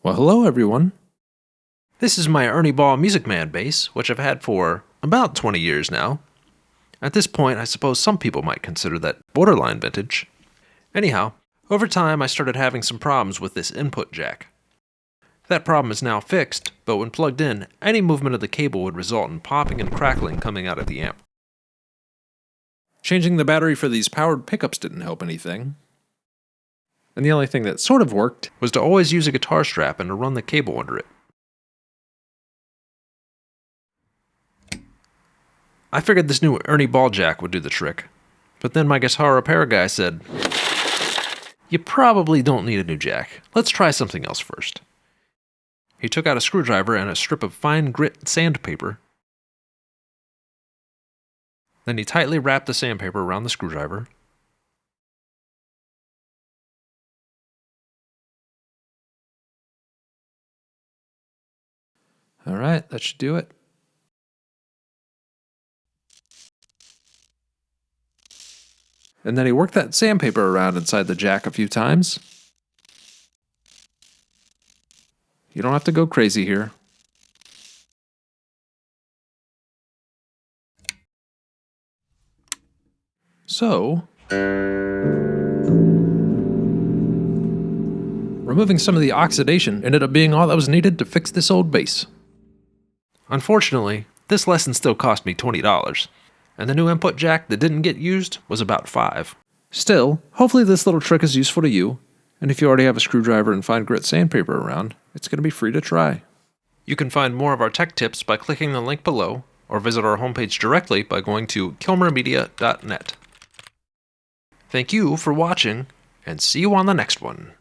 Well, hello everyone. This is my Ernie Ball Music Man bass, which I've had for about 20 years now. At this point, I suppose some people might consider that borderline vintage. Anyhow, over time I started having some problems with this input jack. That problem is now fixed, but when plugged in, any movement of the cable would result in popping and crackling coming out of the amp. Changing the battery for these powered pickups didn't help anything. And the only thing that sort of worked was to always use a guitar strap and to run the cable under it. I figured this new Ernie Ball jack would do the trick, but then my guitar repair guy said, "You probably don't need a new jack. Let's try something else first." He took out a screwdriver and a strip of fine grit sandpaper. Then he tightly wrapped the sandpaper around the screwdriver. All right, that should do it. And then he worked that sandpaper around inside the jack a few times. You don't have to go crazy here. So, removing some of the oxidation ended up being all that was needed to fix this old bass. Unfortunately, this lesson still cost me $20, and the new input jack that didn't get used was about $5. Still, hopefully this little trick is useful to you, and if you already have a screwdriver and fine grit sandpaper around, it's going to be free to try. You can find more of our tech tips by clicking the link below, or visit our homepage directly by going to KilmerMedia.net. Thank you for watching, and see you on the next one.